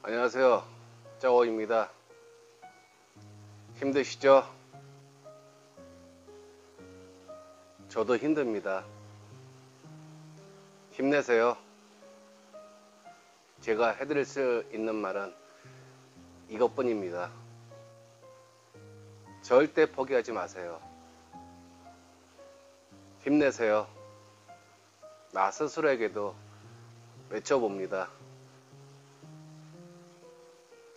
안녕하세요. 짜오입니다. 힘드시죠? 저도 힘듭니다. 힘내세요. 제가 해드릴 수 있는 말은 이것뿐입니다. 절대 포기하지 마세요. 힘내세요. 나 스스로에게도 외쳐봅니다.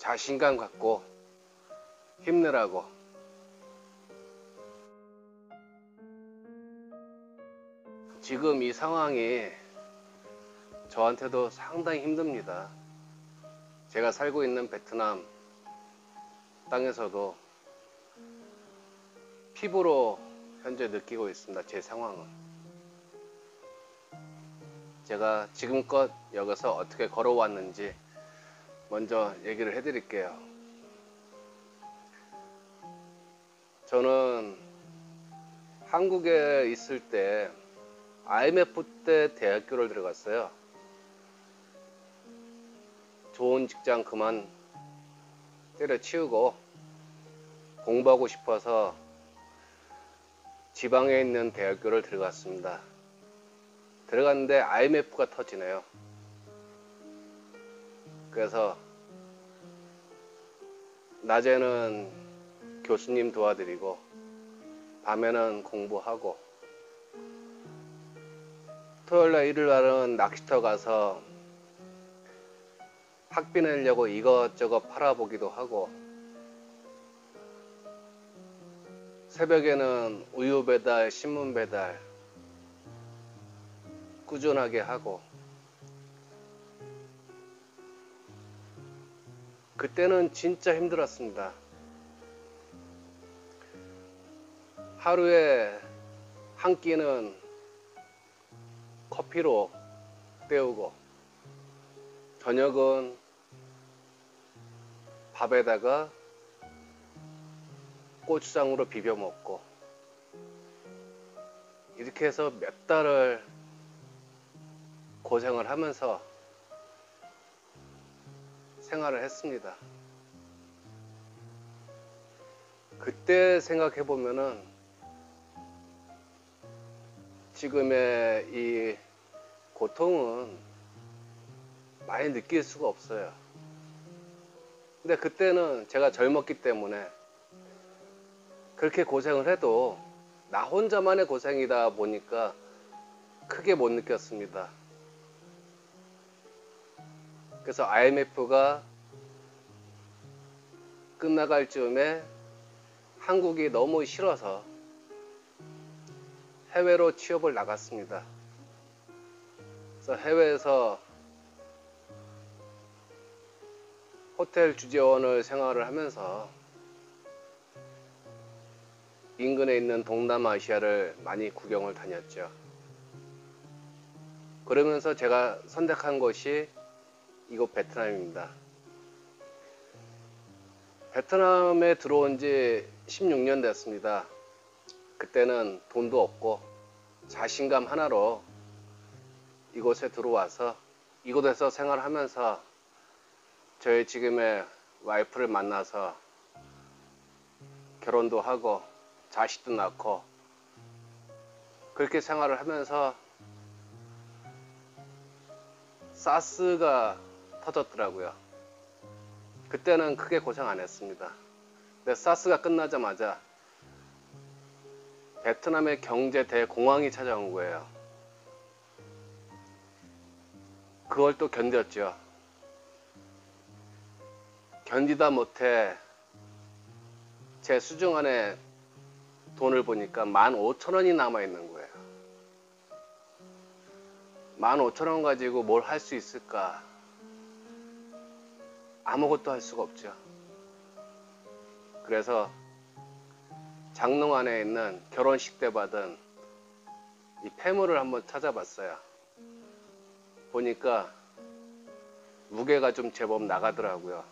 자신감 갖고 힘내라고. 지금 이 상황이 저한테도 상당히 힘듭니다. 제가 살고 있는 베트남 땅에서도 피부로 현재 느끼고 있습니다. 제 상황은. 제가 지금껏 여기서 어떻게 걸어왔는지 먼저 얘기를 해드릴게요. 저는 한국에 있을 때 IMF 때 대학교를 들어갔어요. 좋은 직장 그만 때려치우고 공부하고 싶어서 지방에 있는 대학교를 들어갔습니다. 들어갔는데 IMF가 터지네요. 그래서 낮에는 교수님 도와드리고 밤에는 공부하고 토요일날 일요일날은 낚시터 가서 학비 내려고 이것저것 팔아보기도 하고 새벽에는 우유 배달, 신문 배달 꾸준하게 하고 그때는 진짜 힘들었습니다. 하루에 한 끼는 커피로 때우고 저녁은 밥에다가 고추장으로 비벼 먹고 이렇게 해서 몇 달을 고생을 하면서 생활을 했습니다. 그때 생각해 보면은 지금의 이 고통은 많이 느낄 수가 없어요. 근데 그때는 제가 젊었기 때문에 그렇게 고생을 해도 나 혼자만의 고생이다 보니까 크게 못 느꼈습니다. 그래서 IMF가 끝나갈 즈음에 한국이 너무 싫어서 해외로 취업을 나갔습니다. 그래서 해외에서 호텔 주재원을 생활을 하면서 인근에 있는 동남아시아를 많이 구경을 다녔죠. 그러면서 제가 선택한 곳이 이곳 베트남입니다. 베트남에 들어온 지 16년 됐습니다. 그때는 돈도 없고 자신감 하나로 이곳에 들어와서 이곳에서 생활하면서 저희 지금의 와이프를 만나서 결혼도 하고 자식도 낳고 그렇게 생활을 하면서 사스가 터졌더라고요. 그때는 크게 고생 안 했습니다. 근데 사스가 끝나자마자 베트남의 경제 대공황이 찾아온 거예요. 그걸 또 견뎠죠. 견디다 못해 제 수중 안에 돈을 보니까 15,000원이 남아있는 거예요. 15,000원 가지고 뭘 할 수 있을까? 아무것도 할 수가 없죠. 그래서 장롱 안에 있는 결혼식 때 받은 이 폐물을 한번 찾아봤어요. 보니까 무게가 좀 제법 나가더라고요.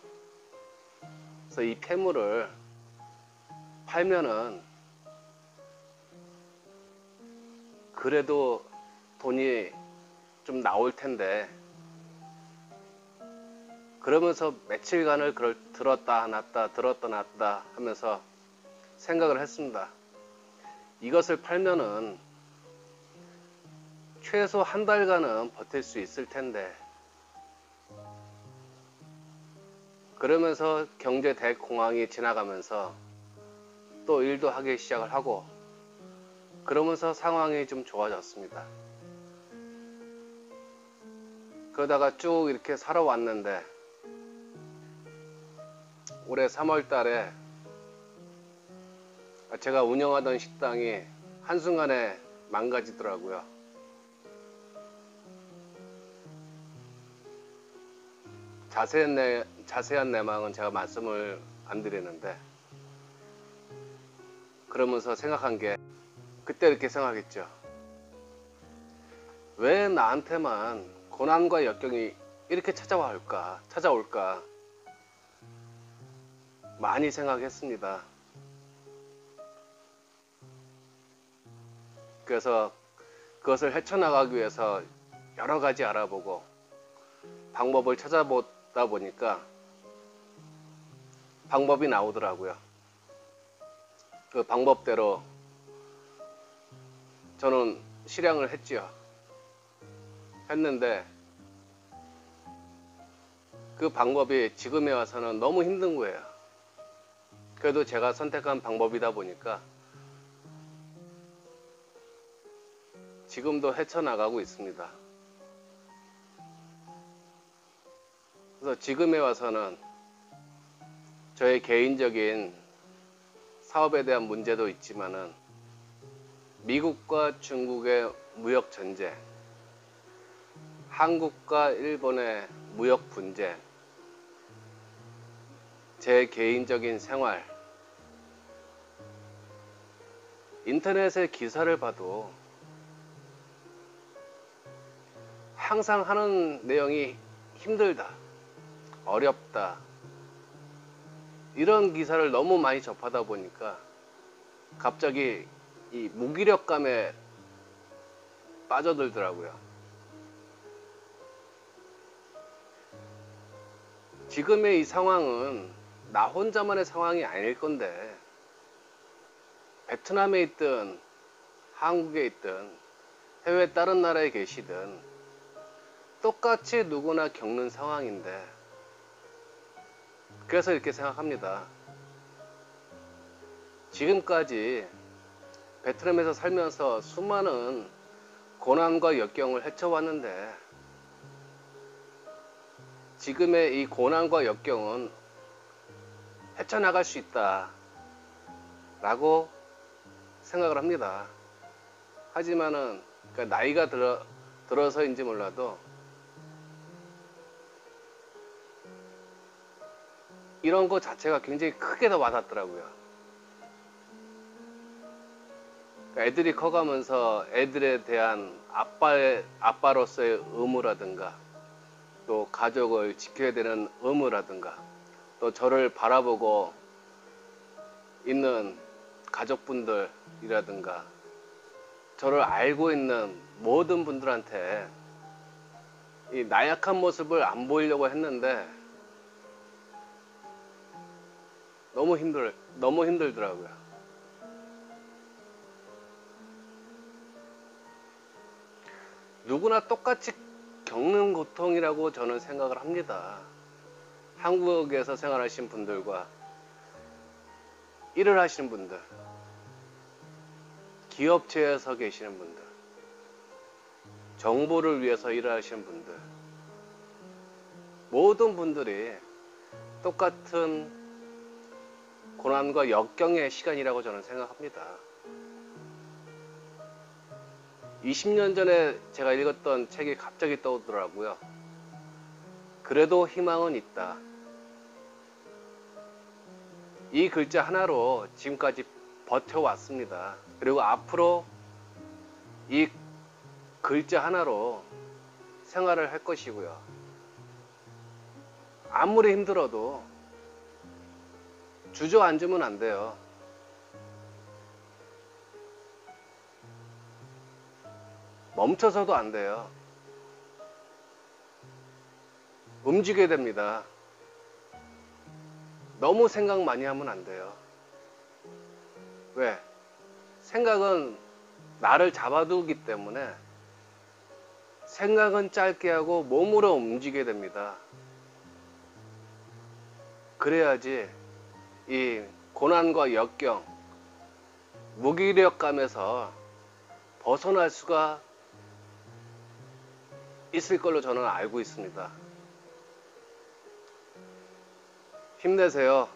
그래서 이 폐물을 팔면은 그래도 돈이 좀 나올 텐데 그러면서 며칠간을 그걸 들었다 놨다 들었다 놨다 하면서 생각을 했습니다. 이것을 팔면은 최소 한 달간은 버틸 수 있을 텐데, 그러면서 경제 대공황이 지나가면서 또 일도 하기 시작을 하고, 그러면서 상황이 좀 좋아졌습니다. 그러다가 쭉 이렇게 살아왔는데 올해 3월 달에 제가 운영하던 식당이 한순간에 망가지더라고요. 자세한 내막은 제가 말씀을 안 드리는데, 그러면서 생각한 게, 그때 이렇게 생각했죠. 왜 나한테만 고난과 역경이 이렇게 찾아올까 많이 생각했습니다. 그래서 그것을 헤쳐나가기 위해서 여러 가지 알아보고 방법을 찾아보다 보니까 방법이 나오더라고요. 그 방법대로 저는 실행을 했는데 그 방법이 지금에 와서는 너무 힘든 거예요. 그래도 제가 선택한 방법이다 보니까 지금도 헤쳐나가고 있습니다. 그래서 지금에 와서는 저의 개인적인 사업에 대한 문제도 있지만은 미국과 중국의 무역 전쟁, 한국과 일본의 무역 분쟁, 제 개인적인 생활, 인터넷의 기사를 봐도 항상 하는 내용이 힘들다, 어렵다, 이런 기사를 너무 많이 접하다 보니까 갑자기 이 무기력감에 빠져들더라고요. 지금의 이 상황은 나 혼자만의 상황이 아닐 건데, 베트남에 있든 한국에 있든 해외 다른 나라에 계시든 똑같이 누구나 겪는 상황인데, 그래서 이렇게 생각합니다. 지금까지 베트남에서 살면서 수많은 고난과 역경을 헤쳐왔는데, 지금의 이 고난과 역경은 헤쳐나갈 수 있다 라고 생각을 합니다. 하지만은 그러니까 나이가 들어서인지 몰라도 이런 거 자체가 굉장히 크게 더 와닿더라고요. 그러니까 애들이 커가면서 애들에 대한 아빠로서의 의무라든가, 또 가족을 지켜야 되는 의무라든가, 또 저를 바라보고 있는 가족분들이라든가, 저를 알고 있는 모든 분들한테 이 나약한 모습을 안 보이려고 했는데 너무 힘들더라고요. 누구나 똑같이 겪는 고통이라고 저는 생각을 합니다. 한국에서 생활하시는 분들과 일을 하시는 분들, 기업체에서 계시는 분들, 정보를 위해서 일을 하시는 분들, 모든 분들이 똑같은 고난과 역경의 시간이라고 저는 생각합니다. 20년 전에 제가 읽었던 책이 갑자기 떠오르더라고요. 그래도 희망은 있다. 이 글자 하나로 지금까지 버텨왔습니다. 그리고 앞으로 이 글자 하나로 생활을 할 것이고요. 아무리 힘들어도 주저앉으면 안 돼요. 멈춰서도 안 돼요. 움직여야 됩니다. 너무 생각 많이 하면 안 돼요. 왜? 생각은 나를 잡아두기 때문에 생각은 짧게 하고 몸으로 움직여야 됩니다. 그래야지 이 고난과 역경, 무기력감에서 벗어날 수가 있을 걸로 저는 알고 있습니다. 힘내세요.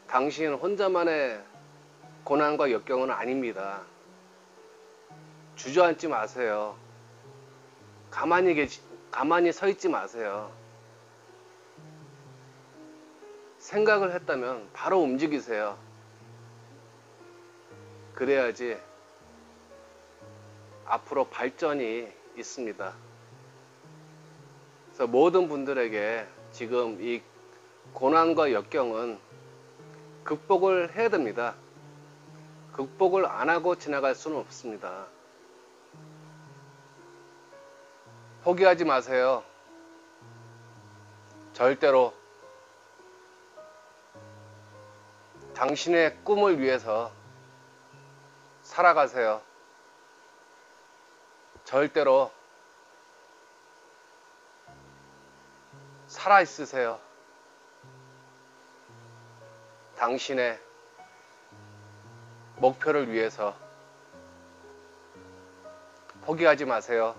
당신 혼자만의 고난과 역경은 아닙니다. 주저앉지 마세요. 가만히 서 있지 마세요. 생각을 했다면 바로 움직이세요. 그래야지 앞으로 발전이 있습니다. 그래서 모든 분들에게 지금 이 고난과 역경은 극복을 해야 됩니다. 극복을 안 하고 지나갈 수는 없습니다. 포기하지 마세요. 절대로 당신의 꿈을 위해서 살아가세요. 절대로 살아있으세요. 당신의 목표를 위해서 포기하지 마세요.